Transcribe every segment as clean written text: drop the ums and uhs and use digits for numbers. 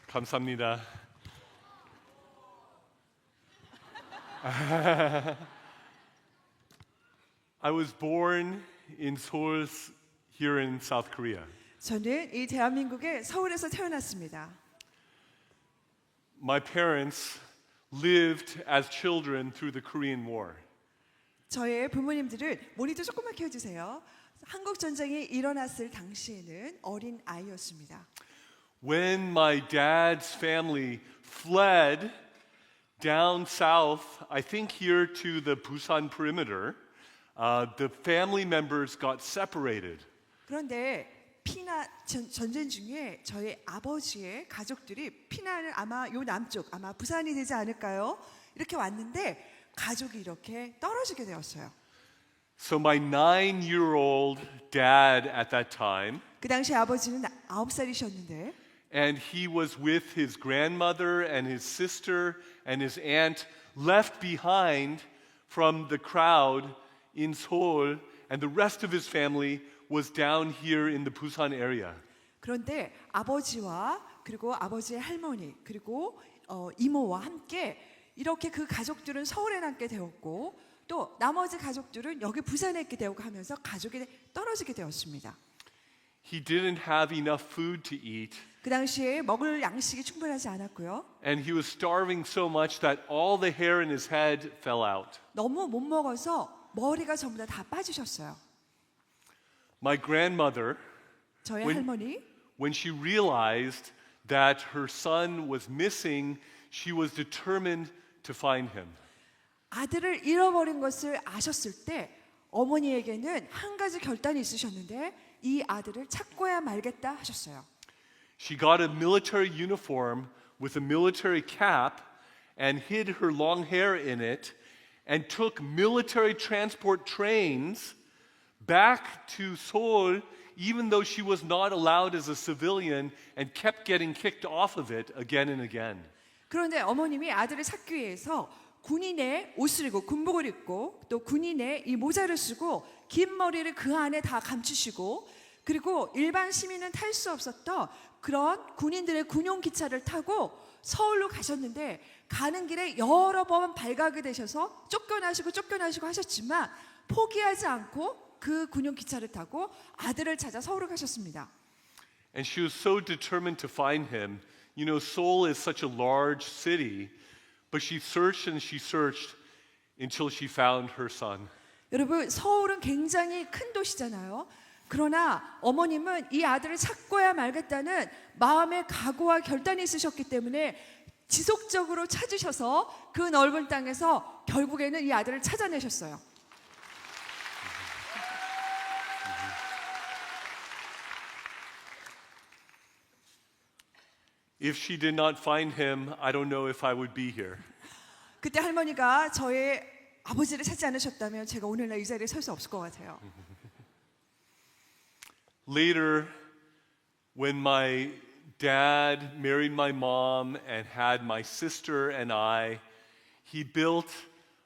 감사합니다. I was born in Seoul, here in South Korea. 저는 이 대한민국의 서울에서 태어났습니다. My parents lived as children through the Korean War. 저의 부모님들은 모니터 조금만 켜주세요. 한국 전쟁이 일어났을 당시에는 어린 아이였습니다. When my dad's family fled down south, I think here to the Busan perimeter, the family members got separated. 그런데 전쟁 중에 저희 아버지의 가족들이 피난을 아마 요 남쪽, 아마 부산이 되지 않을까요? 이렇게 왔는데 가족이 이렇게 떨어지게 되었어요. So my 9-year-old dad at that time, 그 당시 아버지는 9살이셨는데 and he was with his grandmother and his sister and his aunt left behind from the crowd in Seoul, and the rest of his family was down here in the Busan area. 그런데 아버지와 그리고 아버지의 할머니 그리고 이모와 함께 이렇게 그 가족들은 서울에 남게 되었고 또 나머지 가족들은 여기 부산에 있게 되고 하면서 가족이 떨어지게 되었습니다. He didn't have enough food to eat, 그 당시에 먹을 양식이 충분하지 않았고요. and he was starving so much that all the hair in his head fell out. 너무 못 먹어서 머리가 전부 다 빠지셨어요. My grandmother, 저의 When- 할머니 when she realized that her son was missing, she was determined to find him. 아들을 잃어버린 것을 아셨을 때 어머니에게는 한 가지 결단이 있으셨는데 이 아들을 찾고야 말겠다 하셨어요. She got a military uniform with a military cap and hid her long hair in it and took military transport trains back to Seoul, even though she was not allowed as a civilian and kept getting kicked off of it again and again. 그런데 어머님이 아들을 찾기 위해서 군인의 옷을 입고 군복을 입고 또 군인의 이 모자를 쓰고 긴 머리를 그 안에 다 감추시고 그리고 일반 시민은 탈 수 없었던 그런 군인들의 군용 기차를 타고 서울로 가셨는데 가는 길에 여러 번 발각이 되셔서 쫓겨나시고 하셨지만 포기하지 않고 그 군용 기차를 타고 아들을 찾아 서울을 가셨습니다. And she was so determined to find him. You know, Seoul is such a large city, but she searched and she searched until she found her son. 여러분 서울은 굉장히 큰 도시잖아요. 그러나 어머님은 이 아들을 찾고야 말겠다는 마음의 각오와 결단이 있으셨기 때문에 지속적으로 찾으셔서 그 넓은 땅에서 결국에는 이 아들을 찾아내셨어요. If she did not find him, I don't know if I would be here. 그때 할머니가 저의 아버지를 찾지 않으셨다면 제가 오늘날 이 자리에 설 수 없을 것 같아요. Later, when my dad married my mom and had my sister and I, he built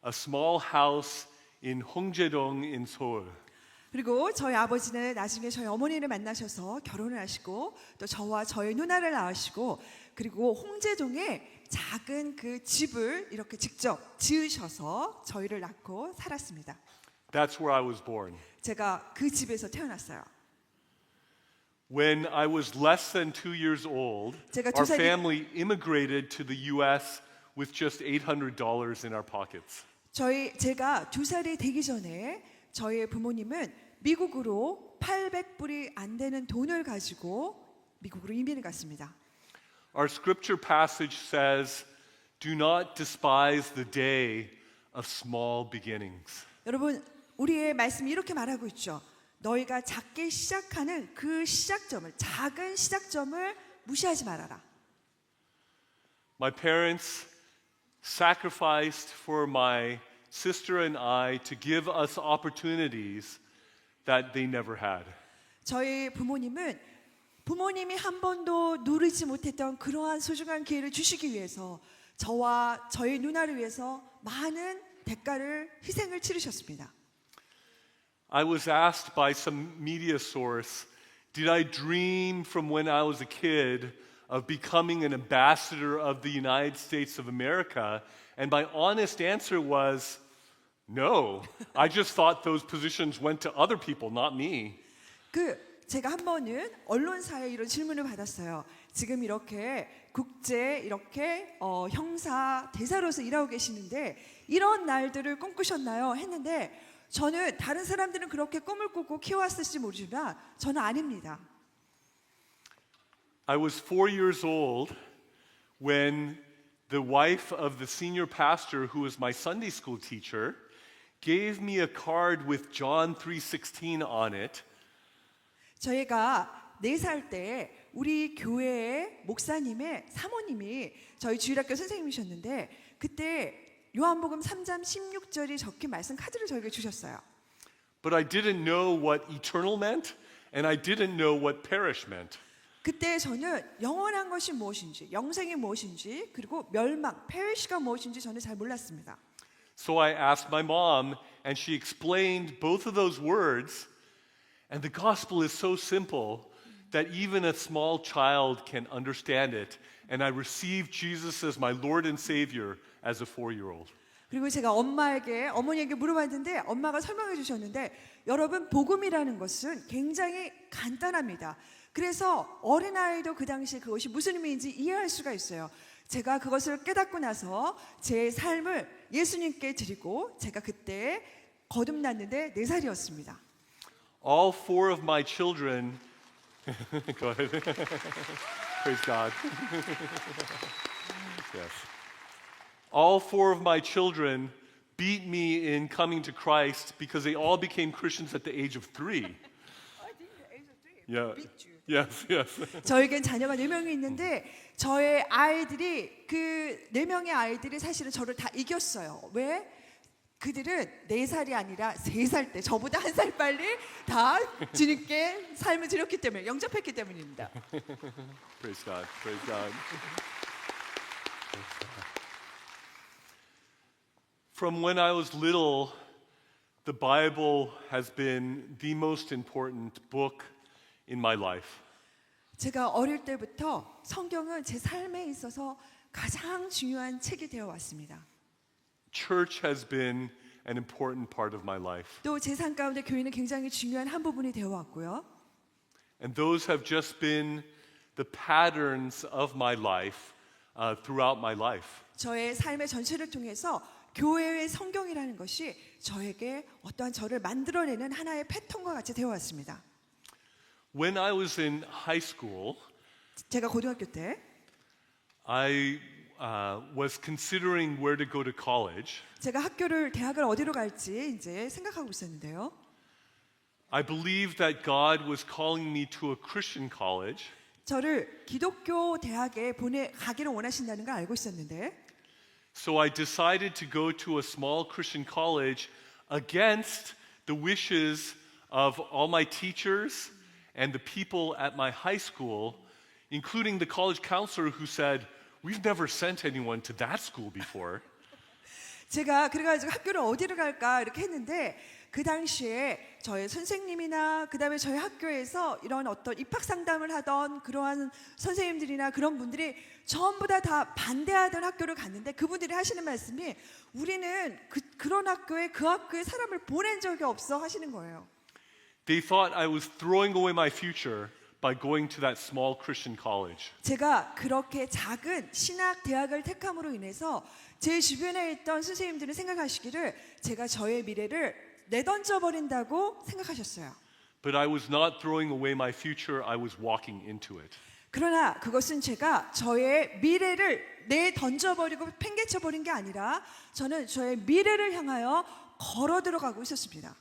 a small house in Hongjae-dong in Seoul. 그리고 저희 아버지는 나중에 저희 어머니를 만나셔서 결혼을 하시고 또 저와 저희 누나를 낳으시고 그리고 홍제동에 작은 그 집을 이렇게 직접 지으셔서 저희를 낳고 살았습니다. That's where I was born. 제가 그 집에서 태어났어요. When I was less than 2 years old, 제가 our 두 살이- family immigrated to the U.S. with just $800 in our pockets. 제가 2살이 되기 전에 저희 부모님은 미국으로 800불이 안 되는 돈을 가지고 미국으로 이민을 갔습니다. Our scripture passage says, "Do not despise the day of small beginnings." 여러분, 우리의 말씀이 이렇게 말하고 있죠. 너희가 작게 시작하는 그 시작점을, 작은 시작점을 무시하지 말아라. My parents sacrificed for my sister and I to give us opportunities that they never had. 저희 부모님은 부모님이 한 번도 누리지 못했던 그러한 소중한 기회를 주시기 위해서 저와 저희 누나를 위해서 많은 대가를 희생을 치르셨습니다. I was asked by some media source, did I dream from when I was a kid of becoming an ambassador of the United States of America? And my honest answer was, no. I just thought those positions went to other people, not me. 제가 한 번은 언론사에 이런 질문을 받았어요. 지금 이렇게 국제 이렇게 형사 대사로서 일하고 계시는데 이런 날들을 꿈꾸셨나요? 했는데 저는 다른 사람들은 그렇게 꿈을 꾸고 키워왔을지 모르지만 저는 아닙니다. I was 4 years old when the wife of the senior pastor who was my Sunday school teacher gave me a card with John 3:16 on it. 저희가 4살 때 우리 교회의 목사님의 사모님이 저희 주일학교 선생님이셨는데 그때 요한복음 3장 16절이 적힌 말씀 카드를 저에게 주셨어요. But I didn't know what eternal meant, and I didn't know what perish meant. 그때 저는 영원한 것이 무엇인지, 영생이 무엇인지, 그리고 멸망, 페리시가 무엇인지 저는 잘 몰랐습니다. So I asked my mom, and she explained both of those words. And the gospel is so simple that even a small child can understand it. And I received Jesus as my Lord and Savior as a 4-year-old. 그리고 제가 어머니에게 물어봤는데 엄마가 설명해 주셨는데 여러분 복음이라는 것은 굉장히 간단합니다. 그래서 어린아이도 그 당시에 그것이 무슨 의미인지 이해할 수가 있어요. 제가 그것을 깨닫고 나서 제 삶을 예수님께 드리고 제가 그때 거듭났는데 4살이었습니다. All 4 of my children, go ahead. Praise God. Yes. All 4 of my children beat me in coming to Christ because they all became Christians at the age of 3. Yeah. Yes, yes. 저에겐 자녀가 4명이 있는데 저의 아이들이 그 4명의 아이들이 사실은 저를 다 이겼어요. 왜? 그들은 4살이 아니라 3살 때 저보다 1살 빨리 다 주님께 삶을 드렸기 때문에 영접했기 때문입니다. Praise God. Praise God. From when I was little, the Bible has been the most important book in my life. 제가 어릴 때부터 성경은 제 삶에 있어서 가장 중요한 책이 되어 왔습니다. Church has been an important part of my life. 또 제 삶 가운데 교회는 굉장히 중요한 한 부분이 되어 왔고요. And those have just been the patterns of my life throughout my life. 저의 삶의 전체를 통해서 교회의 성경이라는 것이 저에게 어떠한 저를 만들어내는 하나의 패턴과 같이 되어 왔습니다. When I was in high school, 제가 고등학교 때 I was considering where to go to college. 제가 대학을 어디로 갈지 이제 생각하고 있었는데요. I believed that God was calling me to a Christian college. 저를 기독교 대학에 가기를 원하신다는 걸 알고 있었는데 So I decided to go to a small Christian college against the wishes of all my teachers and the people at my high school, including the college counselor who said, "We've never sent anyone to that school before." 제가 그래가지고 학교를 어디로 갈까 이렇게 했는데 그 당시에 저의 선생님이나 그다음에 저희 학교에서 이런 어떤 입학 상담을 하던 그러한 선생님들이나 그런 분들이 전부 다 반대하던 학교를 갔는데 그분들이 하시는 말씀이 우리는 그런 학교에 그 학교에 사람을 보낸 적이 없어 하시는 거예요. They thought I was throwing away my future by going to that small Christian college. 제가 그렇게 작은 신학 대학을 택함으로 인해서 제 주변에 있던 선생님들은 생각하시기를 제가 저의 미래를 내던져 버린다고 생각하셨어요. But I was not throwing away my future, I was walking into it. 그러나 그것은 제가 저의 미래를 내던져 버리고 팽개쳐 버린 게 아니라 저는 저의 미래를 향하여 걸어 들어가고 있었습니다.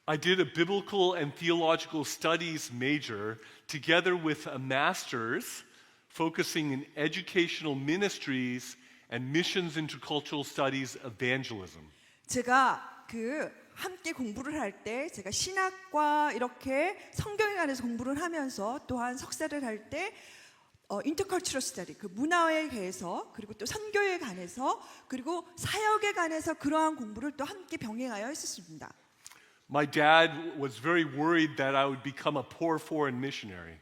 I did a biblical and theological studies major together with a master's focusing in educational ministries and missions intercultural studies evangelism. 제가 그 함께 공부를 할 때 제가 신학과 이렇게 성경에 관해서 공부를 하면서 또한 석사를 할 때 인터컬처럴 스터디 그 문화에 대해서 그리고 또 선교에 관해서 그리고 사역에 관해서 그러한 공부를 또 함께 병행하여 했었습니다. My dad was very worried that I would become a poor foreign missionary.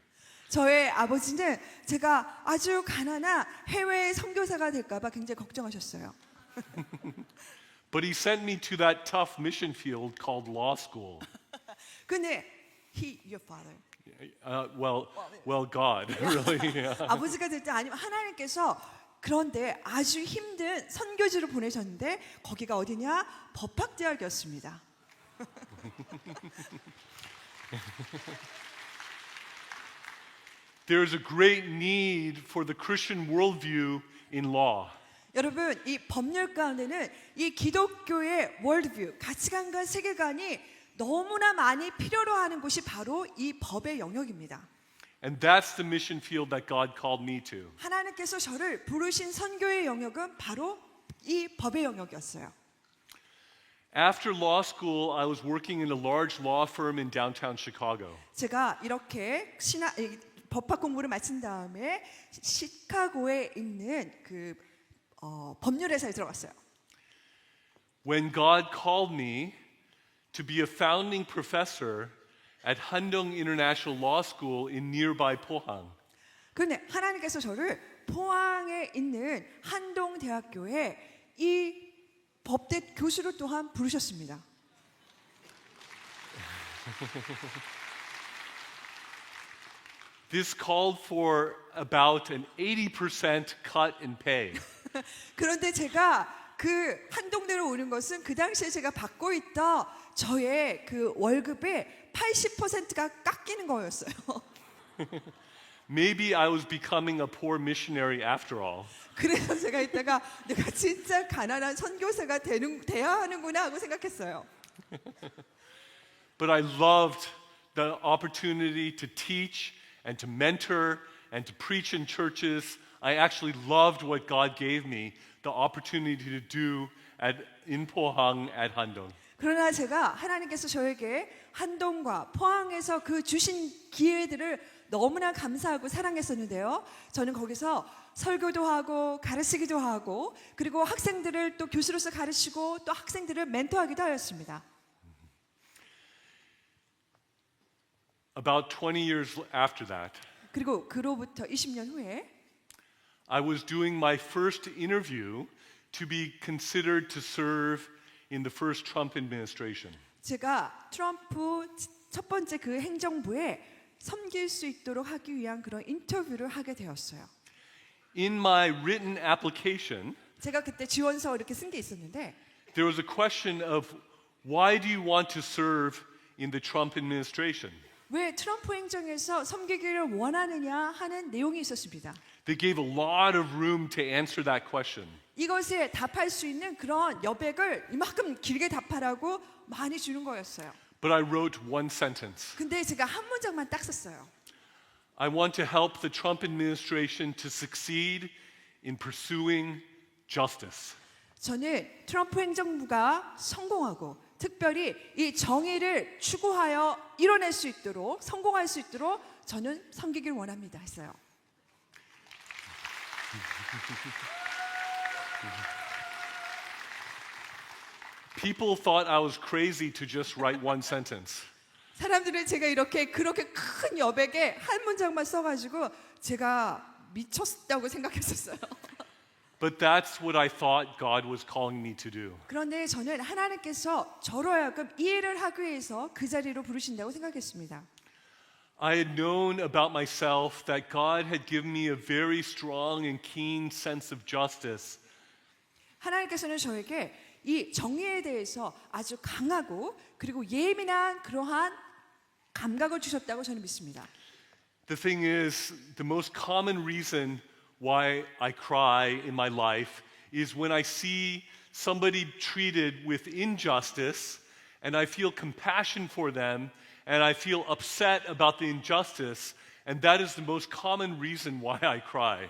저의 아버지는 제가 아주 가난한 해외 선교사가 될까봐 굉장히 걱정하셨어요. But he sent me to that tough mission field called law school. 근데 your father. Well, God, really. Yeah. 아버지가 될 때 아니면 하나님께서 그런데 아주 힘든 선교지를 보내셨는데 거기가 어디냐? 법학대학이었습니다. There is a great need for the Christian worldview in law. 여러분, 이 법률 가운데는 이 기독교의 월드뷰, 가치관과 세계관이 너무나 많이 필요로 하는 곳이 바로 이 법의 영역입니다. And that's the mission field that God called me to. 하나님께서 저를 부르신 선교의 영역은 바로 이 법의 영역이었어요. After law school, I was working in a large law firm in downtown Chicago. 제가 이렇게 법학 공부를 마친 다음에 시카고에 있는 그 법률회사에 들어갔어요. When God called me to be a founding professor at Handong International Law School in nearby Pohang. 그런데 하나님께서 저를 포항에 있는 한동대학교에 이 법대 교수로 또한 부르셨습니다. This called for about an 80% cut in pay. 그런데 제가 그 한동대로 오는 것은 그 당시에 제가 받고 있던 저의 그 월급의 80%가 깎이는 거였어요. Maybe I was becoming a poor missionary after all. 그래서 제가 이따가 내가 진짜 가난한 선교사가 돼야 하는구나 하고 생각했어요. But I loved the opportunity to teach and to mentor and to preach in churches. I actually loved what God gave me, the opportunity to do in Pohang at Handong. 그러나 제가 하나님께서 저에게 한동과 포항에서 그 주신 기회들을 너무나 감사하고 사랑했었는데요. 저는 거기서 설교도 하고 가르치기도 하고 그리고 학생들을 또 교수로서 가르치고 또 학생들을 멘토하기도 하였습니다. About 20 years after that, 그리고 그로부터 20년 후에 I was doing my first interview to be considered to serve in the first Trump administration. 제가 트럼프 첫 번째 그 행정부에 섬길 수 있도록 하기 위한 그런 인터뷰를 하게 되었어요. In my written application, 제가 그때 지원서 이렇게 쓴 게 있었는데 there was a question of why do you want to serve in the Trump administration? 왜 트럼프 행정에서 섬기기를 원하느냐 하는 내용이 있었습니다. They gave a lot of room to answer that question. 이것에 답할 수 있는 그런 여백을 이만큼 길게 답하라고 많이 주는 거였어요. But I wrote one sentence. 근데 제가 한 문장만 딱 썼어요. I want to help the Trump administration to succeed in pursuing justice. 저는 트럼프 행정부가 성공하고 특별히 이 정의를 추구하여 이뤄낼 수 있도록 성공할 수 있도록 저는 섬기길 원합니다 했어요. People thought I was crazy to just write one sentence. 사람들은 제가 그렇게 큰 여백에 한 문장만 써가지고 제가 미쳤다고 생각했었어요. But that's what I thought God was calling me to do. 그런데 저는 하나님께서 저로 하여금 이 일을 하기 위해서 그 자리로 부르신다고 생각했습니다. I had known about myself that God had given me a very strong and keen sense of justice. 하나님께서는 저에게 이 정의에 대해서 아주 강하고 그리고 예민한 그러한 감각을 주셨다고 저는 믿습니다. The thing is, the most common reason why I cry in my life is when I see somebody treated with injustice and I feel compassion for them and I feel upset about the injustice, and that is the most common reason why I cry.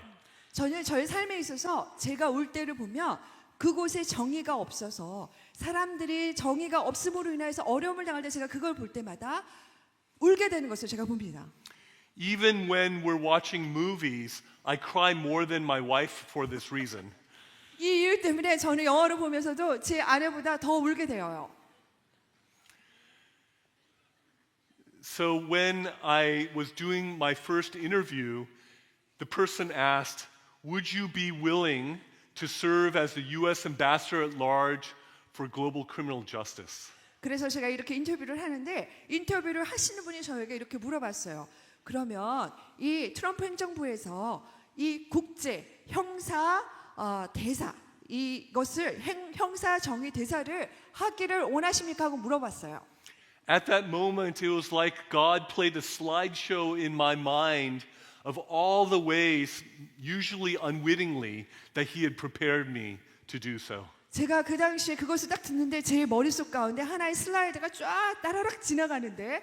저는 저의 삶에 있어서 제가 울 때를 보면 그곳에 정의가 없어서 사람들이 정의가 없음으로 인해서 어려움을 당할 때 제가 그걸 볼 때마다 울게 되는 것을 제가 봅니다. Even when we're watching movies, I cry more than my wife for this reason. 이 이유 때문에 저는 영화를 보면서도 제 아내보다 더 울게 되어요. So when I was doing my first interview, the person asked, "Would you be willing to serve as the U.S. ambassador at large for global criminal justice?" 그래서 제가 이렇게 인터뷰를 하는데 인터뷰를 하시는 분이 저에게 이렇게 물어봤어요. 그러면 이 트럼프 행정부에서 이 국제 형사 대사 이것을 형사 정의 대사를 하기를 원하십니까 하고 물어봤어요. At that moment, it was like God played a slideshow in my mind of all the ways, usually unwittingly, that He had prepared me to do so. 제가 그 당시에 그것을 딱 듣는데 제 머릿속 가운데 하나의 슬라이드가 쫙 따라락 지나가는데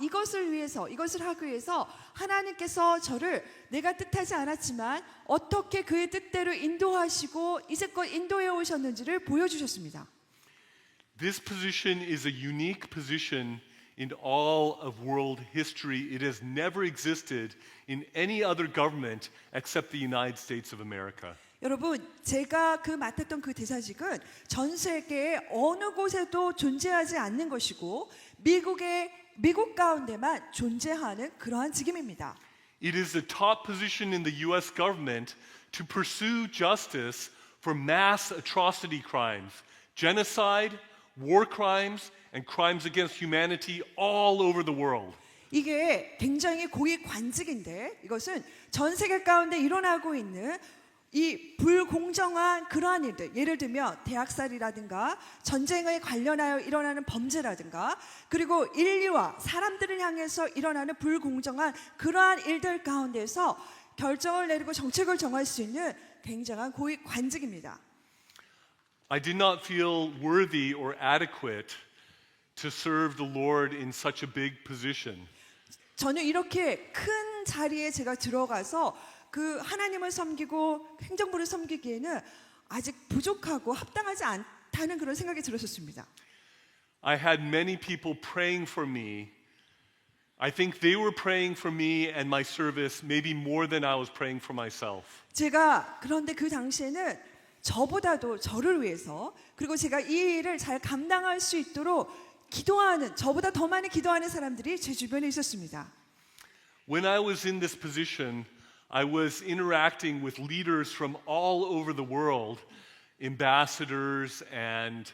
이것을 위해서 이것을 하기 위해서 하나님께서 저를 내가 뜻하지 않았지만 어떻게 그의 뜻대로 인도하시고 이제껏 인도해 오셨는지를 보여주셨습니다. This position is a unique position in all of world history. It has never existed in any other government except the United States of America. 여러분, 제가 맡았던 그 대사직은 전 세계의 어느 곳에도 존재하지 않는 것이고 미국 가운데만 존재하는 그러한 직임입니다. It is the top position in the U.S. government to pursue justice for mass atrocity crimes, genocide, war crimes, and crimes against humanity all over the world. 이게 굉장히 고위 관직인데 이것은 전 세계 가운데 일어나고 있는 이 불공정한 그러한 일들, 예를 들면 대학살이라든가 전쟁에 관련하여 일어나는 범죄라든가 그리고 인류와 사람들을 향해서 일어나는 불공정한 그러한 일들 가운데서 결정을 내리고 정책을 정할 수 있는 굉장한 고위 관직입니다. I did not feel worthy or adequate to serve the Lord in such a big position. 저는 이렇게 큰 자리에 제가 들어가서 그 하나님을 섬기고 행정부를 섬기기에는 아직 부족하고 합당하지 않다는 그런 생각이 들었었습니다. I had many people praying for me. I think they were praying for me and my service maybe more than I was praying for myself. 제가 그런데 그 당시에는 저보다도 저를 위해서 그리고 제가 이 일을 잘 감당할 수 있도록 기도하는 저보다 더 많이 기도하는 사람들이 제 주변에 있었습니다. When I was in this position, I was interacting with leaders from all over the world, ambassadors and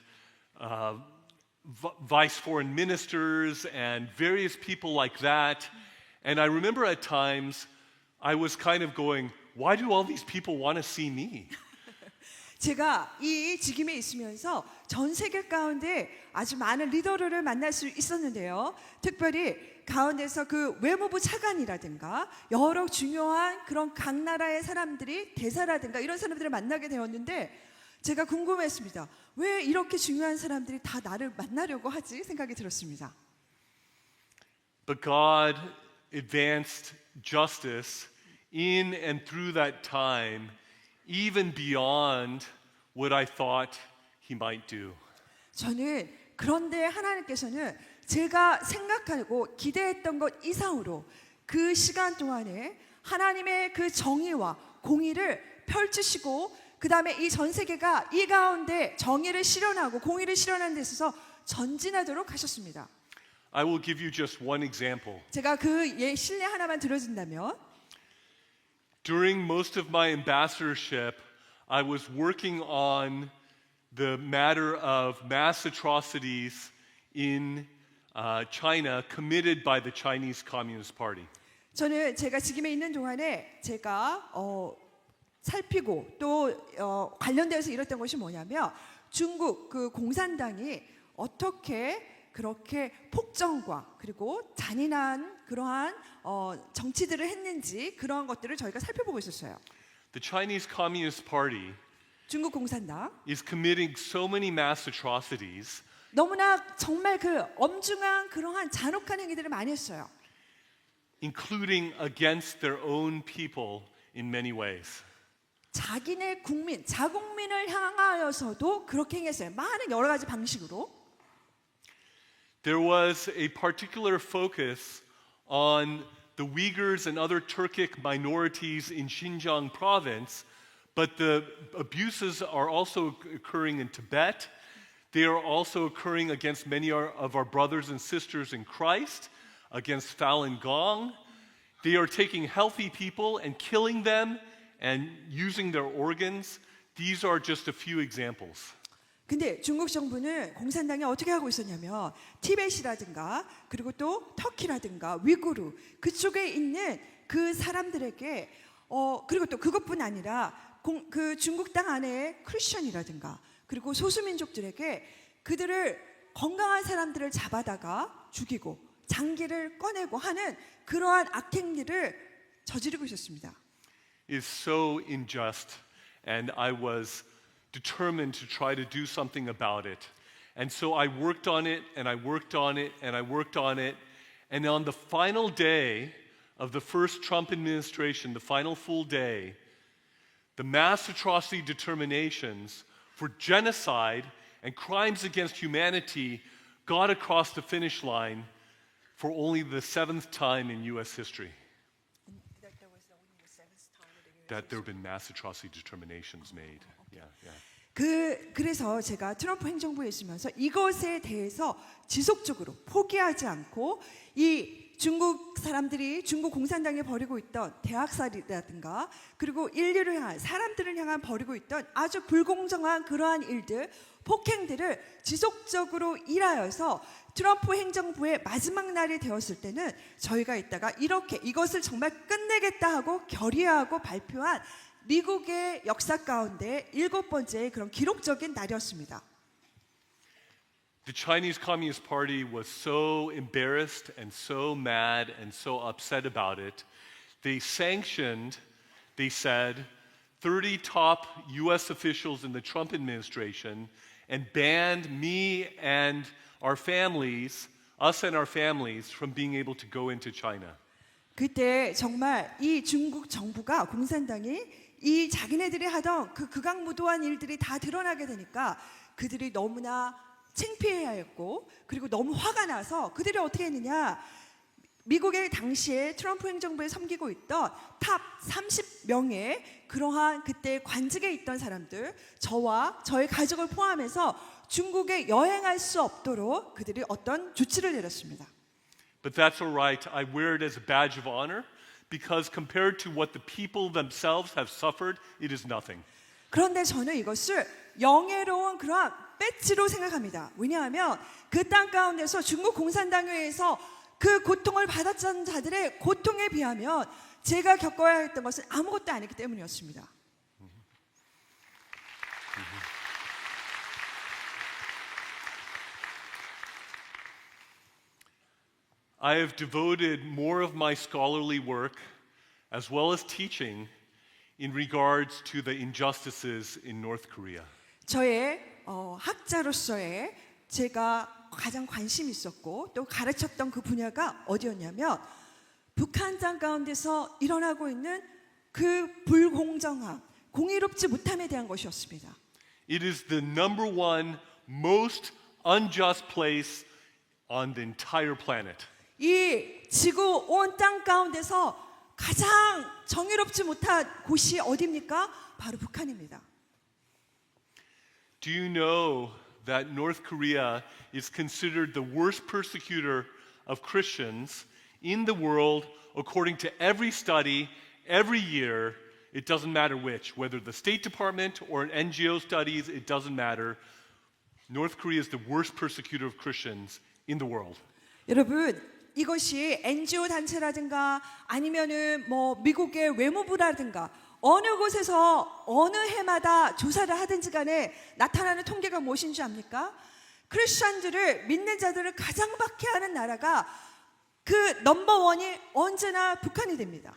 vice foreign ministers and various people like that. And I remember at times I was kind of going, why do all these people want to see me? 제가 이 직임에 있으면서 전 세계 가운데 아주 많은 리더를 만날 수 있었는데요. 특별히 가운데서 그 외무부 차관이라든가 여러 중요한 그런 각 나라의 사람들이 대사라든가 이런 사람들을 만나게 되었는데 제가 궁금했습니다. 왜 이렇게 중요한 사람들이 다 나를 만나려고 하지? 생각이 들었습니다. But God advanced justice in and through that time, even beyond what I thought He might do. 저는 그런데 하나님께서는 제가 생각하고 기대했던 것 이상으로 그 시간 동안에 하나님의 그 정의와 공의를 펼치시고 그 다음에 이 전 세계가 이 가운데 정의를 실현하고 공의를 실현하는 데 있어서 전진하도록 하셨습니다. I will give you just one example. 제가 그 실례 하나만 들어준다면 During most of my ambassadorship, I was working on the matter of mass atrocities in China committed by the Chinese Communist Party. 저는 제가 직임에 있는 동안에 제가 살피고 또 관련되어서 이랬던 것이 뭐냐면 중국 그 공산당이 어떻게 그렇게 폭정과 그리고 잔인한 그러한 정치들을 했는지 그러한 것들을 저희가 살펴보고 있었어요. The Chinese Communist Party 중국 공산당 is committing so many mass atrocities 너무나 정말 그 엄중한 그러한 잔혹한 행위들을 많이 했어요. including against their own people in many ways. 자기네 국민, 자국민을 향하여서도 그렇게 행했어요. 많은 여러 가지 방식으로. There was a particular focus on the Uyghurs and other Turkic minorities in Xinjiang province, but the abuses are also occurring in Tibet. They are also occurring against many of our brothers and sisters in Christ, against Falun Gong. They are taking healthy people and killing them and using their organs. These are just a few examples. 근데 중국 정부는 공산당이 어떻게 하고 있었냐면 티벳이라든가 그리고 또 터키라든가 위구르 그쪽에 있는 그 사람들에게 그리고 또 그것뿐 아니라 그 중국 땅 안에 크리스천이라든가 그리고 소수민족들에게 그들을 건강한 사람들을 잡아다가 죽이고 장기를 꺼내고 하는 그러한 악행들을 저지르고 있었습니다. Is so unjust, and I was determined to try to do something about it. And so I worked on it, and I worked on it, and I worked on it. And on the final day of the first Trump administration, the final full day, the mass atrocity determinations for genocide and crimes against humanity got across the finish line for only the 7th time in U.S. history. That there have been mass atrocity determinations made. Yeah, yeah. 그래서 제가 트럼프 행정부에 있으면서 이것에 대해서 지속적으로 포기하지 않고 이 중국 사람들이 중국 공산당이 벌이고 있던 대학살이라든가 그리고 인류를 향한 사람들을 향한 벌이고 있던 아주 불공정한 그러한 일들 폭행들을 지속적으로 일하여서 트럼프 행정부의 마지막 날이 되었을 때는 저희가 이따가 이렇게 이것을 정말 끝내겠다 하고 결의하고 발표한 미국의 역사 가운데 7번째 그런 기록적인 날이었습니다. The Chinese Communist Party was so embarrassed and so mad and so upset about it. They sanctioned, they said, 30 top US officials in the Trump administration and banned me and our families, us and our families, from being able to go into China. 그때 정말 이 중국 정부가 공산당이 이 자기네들이 하던 그 극악무도한 일들이 다 드러나게 되니까 그들이 너무나 창피해하였고 그리고 너무 화가 나서 그들이 어떻게 했느냐 미국의 당시에 트럼프 행정부에 섬기고 있던 탑 30명의 그러한 그때 관직에 있던 사람들 저와 저의 가족을 포함해서 중국에 여행할 수 없도록 그들이 어떤 조치를 내렸습니다. But that's all right. I wear it as a badge of honor because compared to what the people themselves have suffered, it is nothing. 그런데 저는 이것을 영예로운 그러한 배지로 생각합니다. 왜냐하면 그 땅 가운데서 중국 공산당에 의해서 그 고통을 받았던 자들의 고통에 비하면 제가 겪어야 했던 것은 아무것도 아니기 때문이었습니다. I have devoted more of my scholarly work as well as teaching in regards to the injustices in North Korea. 저의 학자로서의 제가 가장 관심 있었고 또 가르쳤던 그 분야가 어디였냐면 북한 땅 가운데서 일어나고 있는 그 불공정함, 공의롭지 못함에 대한 것이었습니다. It is the number one most unjust place on the entire planet. 이 지구 온 땅 가운데서 가장 정의롭지 못한 곳이 어디입니까? 바로 북한입니다. Do you know that North Korea is considered the worst persecutor of Christians in the world according to every study, every year? It doesn't matter which, whether the State Department or an NGO studies, it doesn't matter. North Korea is the worst persecutor of Christians in the world. 여러분, 이것이 NGO 단체라든가 아니면은 뭐 미국의 외무부라든가 어느 곳에서 어느 해마다 조사를 하든지 간에 나타나는 통계가 무엇인지 압니까? 크리스천들을 믿는 자들을 가장 박해하는 나라가 그 넘버원이 언제나 북한이 됩니다.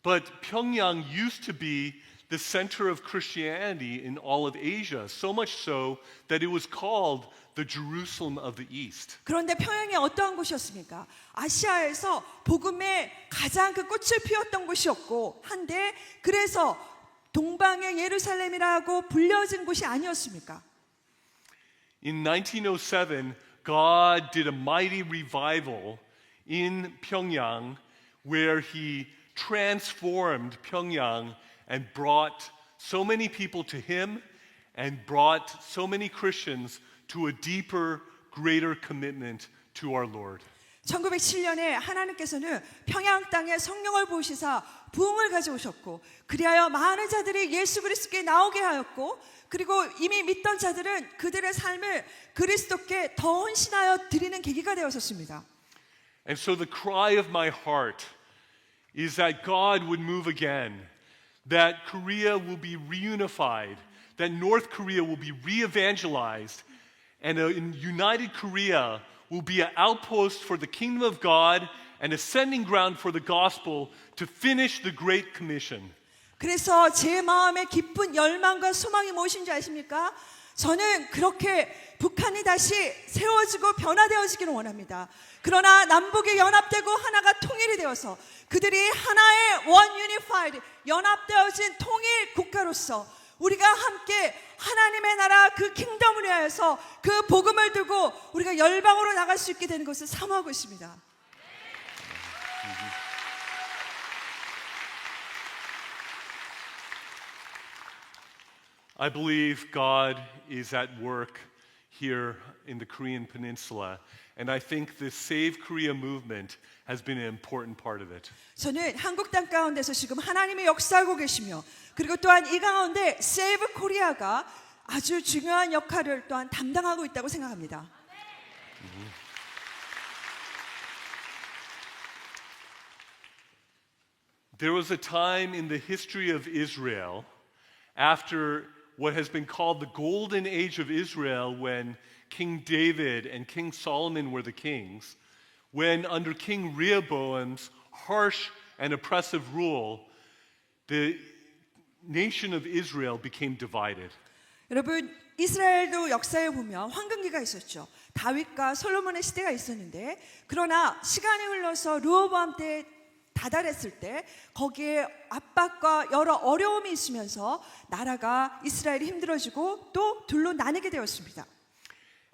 But Pyongyang used to be the center of Christianity in all of Asia, so much so that it was called the Jerusalem of the East. 그런데 평양이 어떠한 곳이었습니까? 아시아에서 복음의 가장 그 꽃을 피웠던 곳이었고 한데 그래서 동방의 예루살렘이라고 불려진 곳이 아니었습니까? In 1907, God did a mighty revival in Pyongyang where He transformed Pyongyang and brought so many people to Him and brought so many Christians to a deeper, greater commitment to our Lord. 1907년에 하나님께서는 평양 땅에 성령을 부으시사 부흥을 가져오셨고 그리하여 많은 자들이 예수 그리스도께 나오게 하였고 그리고 이미 믿던 자들은 그들의 삶을 그리스도께 더 헌신하여 드리는 계기가 되었었습니다. And so the cry of my heart is that God would move again, that Korea will be reunified, that North Korea will be re-evangelized, and a united Korea will be an outpost for the kingdom of God and a sending ground for the gospel to finish the Great Commission. 그래서 제 마음에 깊은 열망과 소망이 무엇인지 아십니까? 저는 그렇게 북한이 다시 세워지고 변화되어지기를 원합니다. 그러나 남북이 연합되고 하나가 통일이 되어서 그들이 하나의 one unified 연합되어진 통일 국가로서 우리가 함께 하나님의 나라 그 킹덤을 위하여서 그 복음을 두고 우리가 열방으로 나갈 수 있게 되는 것을 사모하고 있습니다. I believe God is at work here in the Korean Peninsula, and I think the Save Korea movement has been an important part of it. 저는 한국 땅 가운데서 지금 하나님이 역사하고 계시며 그리고 또한 이 가운데 세이브 코리아가 아주 중요한 역할을 또한 담당하고 있다고 생각합니다. There was a time in the history of Israel after what has been called the golden age of Israel when King David and King Solomon were the kings, when under King Rehoboam's harsh and oppressive rule, the nation of Israel became divided. 여러분 이스라엘도 역사에 보면 황금기가 있었죠. 다윗과 솔로몬의 시대가 있었는데 그러나 시간이 흘러서 르호보암 때 다다랐을 때 거기에 압박과 여러 어려움이 있으면서 나라가 이스라엘이 힘들어지고 또 둘로 나뉘게 되었습니다.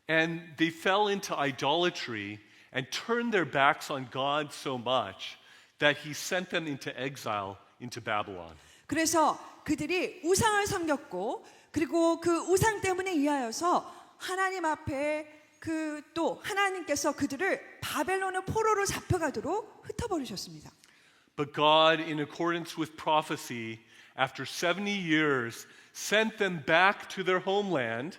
And they fell into idolatry and turned their backs on God so much that He sent them into exile into Babylon. 그래서 그들이 우상을 섬겼고 그리고 그 우상 때문에 이하여서 하나님 앞에 또 하나님께서 그들을 바벨론의 포로로 잡혀가도록 흩어버리셨습니다. But God, in accordance with prophecy, after 70 years, sent them back to their homeland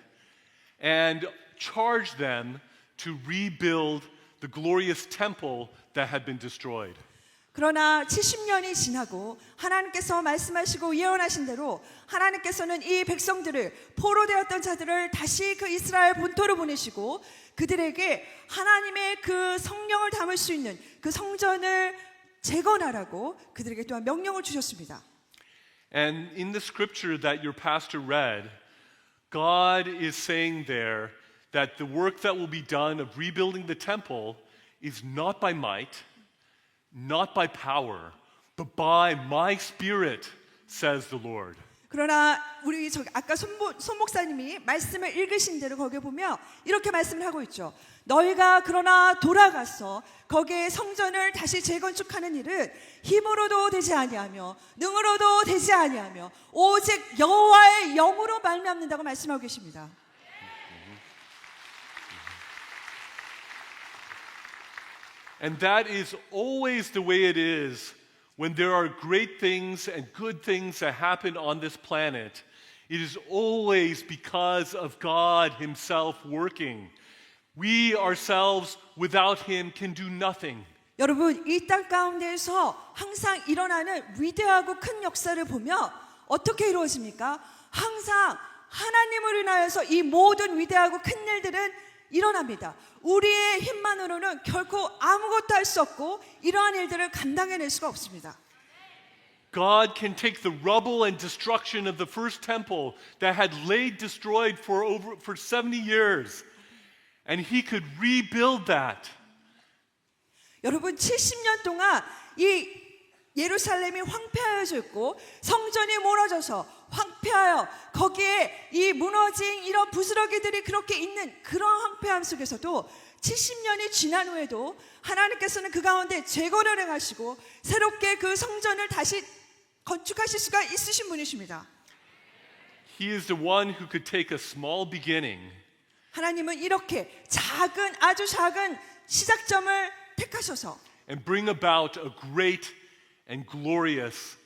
and charged them to rebuild the glorious temple that had been destroyed. 그러나 70년이 지나고 하나님께서 말씀하시고 예언하신 대로 하나님께서는 이 백성들을 포로되었던 자들을 다시 그 이스라엘 본토로 보내시고 그들에게 하나님의 그 성령을 담을 수 있는 그 성전을 재건하라고 그들에게 또한 명령을 주셨습니다. And in the scripture that your pastor read, God is saying there that the work that will be done of rebuilding the temple is not by might, not by power, but by my spirit, says the Lord. 그러나 우리 아까 손 목사님이 말씀을 읽으신 대로 거기에 보면 이렇게 말씀을 하고 있죠. 너희가 그러나 돌아가서 거기에 성전을 다시 재건축하는 일은 힘으로도 되지 아니하며 능으로도 되지 아니하며 오직 여호와의 영으로 말미암는다고 말씀하고 계십니다. And that is always the way it is when there are great things and good things that happen on this planet. It is always because of God Himself working. We ourselves, without Him, can do nothing. 여러분 이 땅 가운데에서 항상 일어나는 위대하고 큰 역사를 보면 어떻게 이루어집니까? 항상 하나님을 인하여서 이 모든 위대하고 큰 일들은 일어납니다. 우리의 힘만으로는 결코 아무것도 할 수 없고 이러한 일들을 감당해낼 수가 없습니다. God can take the rubble and destruction of the first temple that had laid destroyed for 70 years, and He could rebuild that. 여러분 70년 동안 이 예루살렘이 황폐하여져 있고 성전이 무너져서 황폐하여 거기에 이 무너진 이런 부스러기들이 그렇게 있는 그런 황폐함 속에서도 70년이 지난 후에도 하나님께서는 그 가운데 재건을 행하시고 새롭게 그 성전을 다시 건축하실 수가 있으신 분이십니다. He is the one who could take a small beginning 하나님은 이렇게 작은 아주 작은 시작점을 택하셔서 and bring about a great and glorious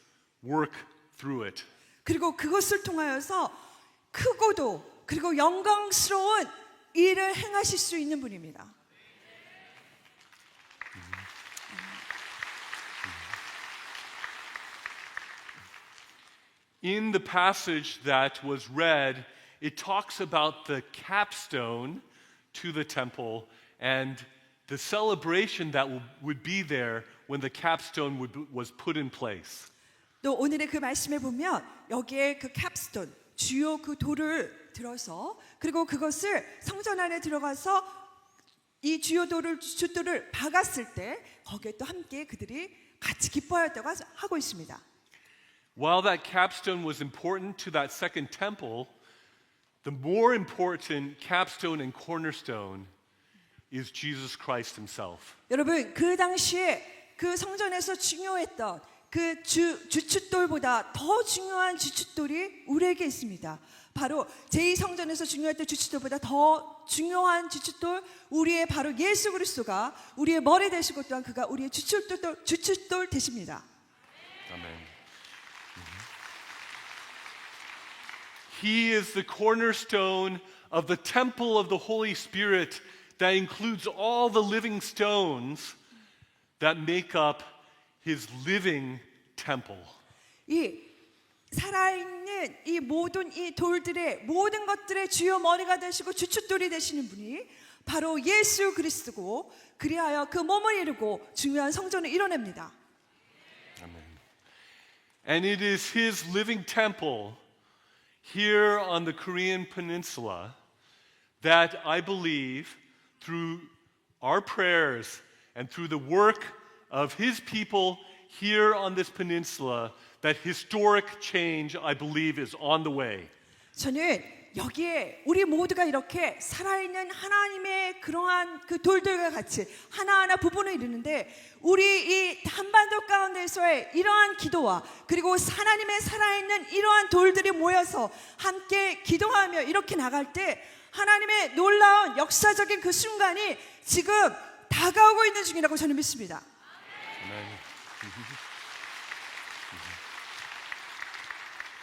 work through it. 그리고 그것을 통하여서 크고도 그리고 영광스러운 일을 행하실 수 있는 분입니다. In the passage that was read, it talks about the capstone to the temple and the celebration that would be there when the capstone was put in place. 또 오늘의 그 말씀에 보면 여기에 그 캡스톤 주요 그 돌을 들어서 그리고 그것을 성전 안에 들어가서 이 주요 돌을 숫돌을 박았을 때 거기에 또 함께 그들이 같이 기뻐하였다고 하고 있습니다. While that capstone was important to that second temple, the more important capstone and cornerstone is Jesus Christ himself. 여러분 그 당시에 그 성전에서 중요했던 그 주춧돌보다 더 중요한 주춧돌이 우리에게 있습니다. 바로 제2성전에서 중요했던 주춧돌보다 더 중요한 주춧돌 우리의 바로 예수 그리스도가 우리의 머리 되시고 또한 그가 우리의 주춧돌 되십니다. Amen. He is the cornerstone of the temple of the Holy Spirit that includes all the living stones that make up his living temple. 이 살아있는 이 모든 이 돌들의 모든 것들의 주요 머리가 되시고 주춧돌이 되시는 분이 바로 예수 그리스도고 그리하여 그 몸을 이루고 중요한 성전을 이뤄냅니다. Amen. And it is his living temple here on the Korean Peninsula that I believe through our prayers and through the work of his people here on this peninsula that historic change I believe is on the way. 저는 여기에 우리 모두가 이렇게 살아있는 하나님의 그러한 그 돌들과 같이 하나하나 부분을 이루는데 우리 이 한반도 가운데서의 이러한 기도와 그리고 하나님의 살아있는 이러한 돌들이 모여서 함께 기도하며 이렇게 나갈 때 하나님의 놀라운 역사적인 그 순간이 지금 다가오고 있는 중이라고 저는 믿습니다. Amen.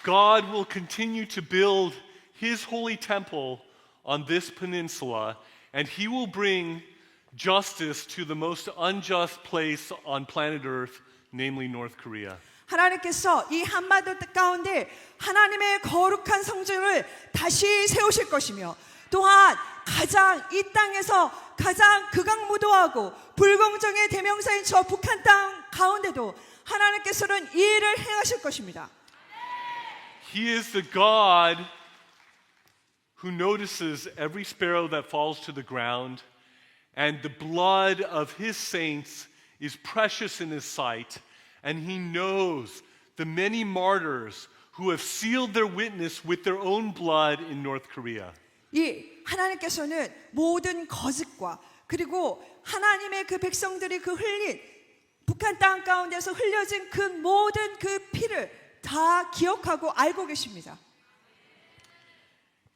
God will continue to build his holy temple on this peninsula, and he will bring justice to the most unjust place on planet Earth, namely North Korea. 하나님께서 이 한반도 가운데 하나님의 거룩한 성전을 다시 세우실 것이며 또한 가장 이 땅에서 가장 극악무도하고 불공정의 대명사인 저 북한 땅 가운데도 하나님께서는 이 일을 행하실 것입니다. He is the God who notices every sparrow that falls to the ground, and the blood of his saints is precious in his sight, and he knows the many martyrs who have sealed their witness with their own blood in North Korea. 이 하나님께서는 모든 거짓과 그리고 하나님의 그 백성들이 그 흘린 북한 땅 가운데서 흘려진 그 모든 그 피를 다 기억하고 알고 계십니다.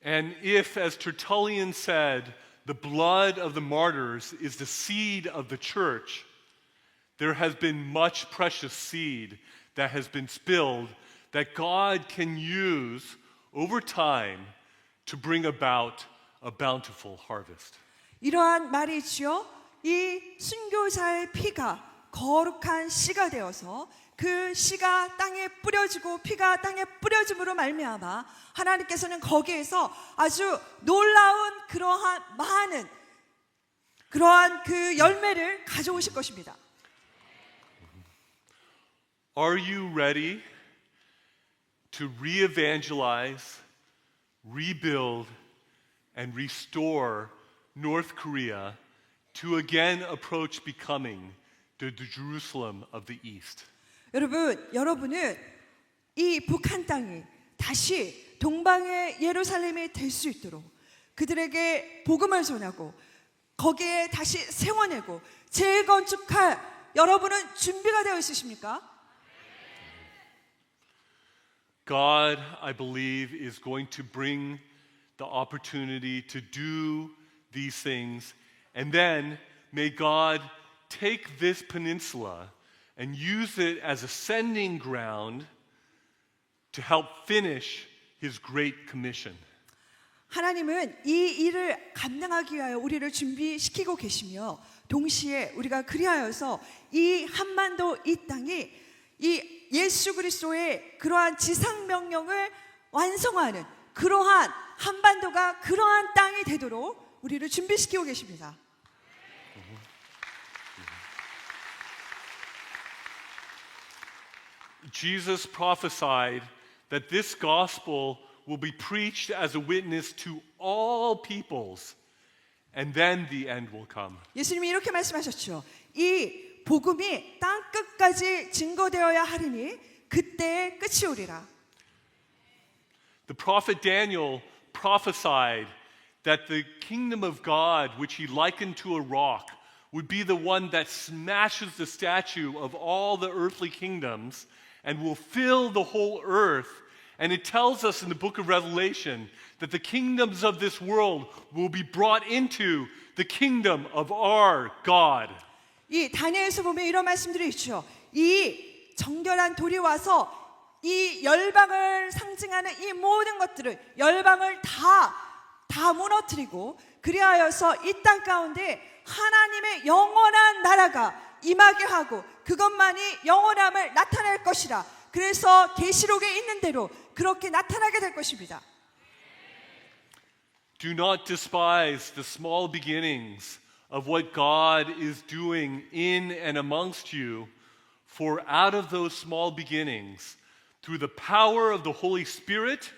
And if, as Tertullian said, the blood of the martyrs is the seed of the church, there has been much precious seed that has been spilled that God can use over time to bring about a bountiful harvest. 이러한 말이지요. 이 순교자의 피가 거룩한 씨가 되어서 그 씨가 땅에 뿌려지고 피가 땅에 뿌려짐으로 말미암아 하나님께서는 거기에서 아주 놀라운 그러한 많은 그러한 그 열매를 가져오실 것입니다. Are you ready to re-evangelize, rebuild, and restore North Korea to again approach becoming the Jerusalem of the East? 여러분은 이 북한 땅이 다시 동방의 예루살렘이 될 수 있도록 그들에게 복음을 전하고 거기에 다시 세워내고 재건축할 여러분은 준비가 되어 있으십니까? God, I believe, is going to bring the opportunity to do these things. And then may God take this peninsula and use it as a sending ground to help finish His Great Commission. 하나님은 이 일을 감당하기 위하여 우리를 준비시키고 계시며 동시에 우리가 그리하여서 이 한반도 이 땅이 이 예수 그리스도의 그러한 지상 명령을 완성하는 그러한 한반도가 그러한 땅이 되도록 우리를 준비시키고 계십니다. Jesus prophesied that this gospel will be preached as a witness to all peoples, and then the end will come. 예수님이 이렇게 말씀하셨죠. 이 복음이 땅 끝까지 증거되어야 하리니 그때의 끝이 오리라. The prophet Daniel prophesied that the kingdom of God, which he likened to a rock, would be the one that smashes the statue of all the earthly kingdoms and will fill the whole earth. And it tells us in the book of Revelation that the kingdoms of this world will be brought into the kingdom of our God. 이 다니엘서 보면 이런 말씀들이 있죠. 이 정결한 돌이 와서 이 열방을 상징하는 이 모든 것들을 열방을 다 무너뜨리고 그리하여서 이 땅 가운데 하나님의 영원한 나라가 임하게 하고 그것만이 영원함을 나타낼 것이라. 그래서 계시록에 있는 대로 그렇게 나타나게 될 것입니다. Do not despise the small beginnings of what God is doing in and amongst you, for out of those small beginnings, through the power of the Holy Spirit,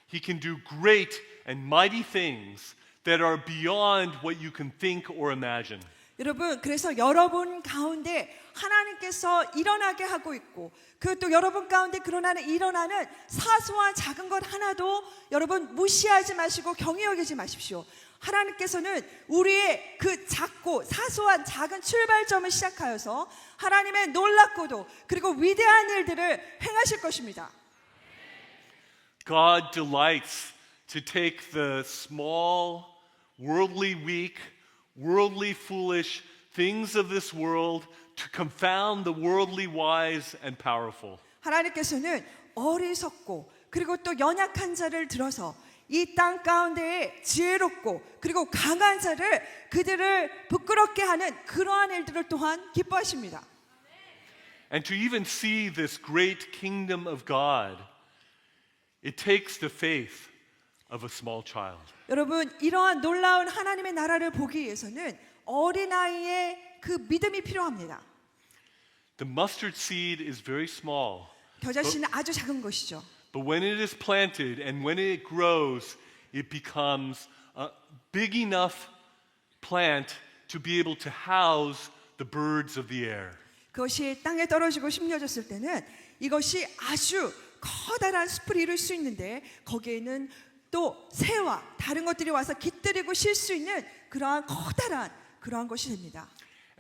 He can do great and mighty things that are beyond what you can think or imagine. 여러분, 그래서 여러분 가운데 하나님께서 일어나게 하고 있고 그것도 여러분 가운데 일어나는 사소한 작은 것 하나도 여러분 무시하지 마시고 경히 여기지 마십시오. 하나님께서는 우리의 그 작고 사소한 작은 출발점을 시작하여서 하나님의 놀랍고도 그리고 위대한 일들을 행하실 것입니다. God delights to take the small, worldly weak, worldly foolish things of this world to confound the worldly wise and powerful. 하나님께서는 어리석고 그리고 또 연약한 자를 들어서 이 땅 가운데에 지혜롭고 그리고 강한 자를 그들을 부끄럽게 하는 그러한 일들을 또한 기뻐하십니다. And to even see this great kingdom of God, it takes the faith of a small child. 여러분, 이러한 놀라운 하나님의 나라를 보기 위해서는 어린아이의 그 믿음이 필요합니다. The mustard seed is very small, 겨자씨는 아주 작은 것이죠. but when it is planted and when it grows, it becomes a big enough plant to be able to house the birds of the air. 그것이 땅에 떨어지고 심겨졌을 때는 이것이 아주 커다란 숲을 이룰 수 있는데 거기에는 또 새와 다른 것들이 와서 깃들이고 쉴 수 있는 그러한 커다란 그러한 것이 됩니다.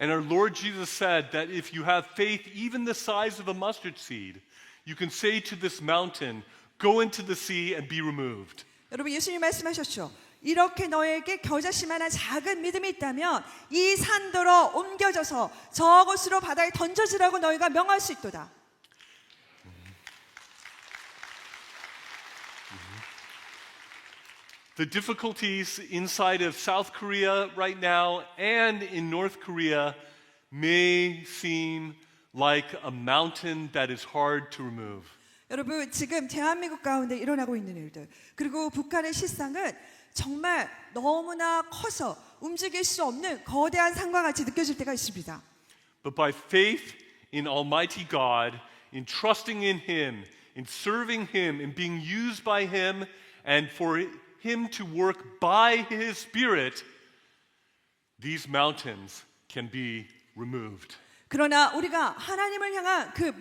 And our Lord Jesus said that if you have faith even the size of a mustard seed, you can say to this mountain, go into the sea and be removed. 여러분, 예수님 말씀하셨죠. 이렇게 너에게 겨자씨만한 작은 믿음이 있다면 이 산더러 옮겨져서 저곳으로 바다에 던져지라고 너희가 명할 수 있도다. The difficulties inside of South Korea right now and in North Korea may seem like a mountain that is hard to remove. 여러분, 지금 대한민국 가운데 일어나고 있는 일들 그리고 북한의 실상은 정말 너무나 커서 움직일 수 없는 거대한 산과 같이 느껴질 때가 있습니다. But by faith in Almighty God, in trusting in Him, in serving Him, in being used by Him, and for Him to work by His Spirit, these mountains can be removed. 그러나 우리가 하나님을 향한 그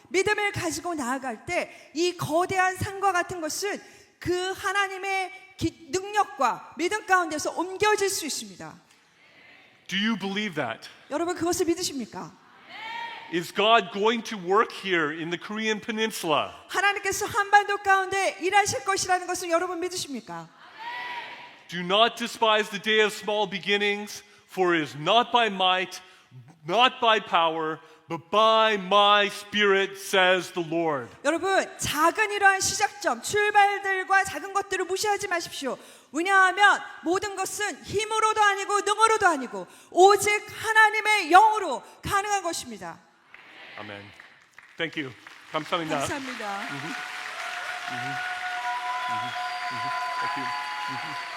믿음을 가지고 나아갈 때 이 거대한 산과 같은 것은 그 하나님의 능력과 믿음 가운데서 옮겨질 수 있습니다. Do you believe that? 여러분 그것을 믿으십니까? Is God going to work here in the Korean Peninsula? 하나님께서 한반도 가운데 일하실 것이라는 것을 여러분 믿으십니까? Do not despise the day of small beginnings, for it is not by might, not by power, but by my spirit, says the Lord. 여러분 작은 이러한 시작점, 출발들과 작은 것들을 무시하지 마십시오. 왜냐하면 모든 것은 힘으로도 아니고 능으로도 아니고 오직 하나님의 영으로 가능한 것입니다. Amen. Thank you. 감사합니다. 감사합니다. Thank you.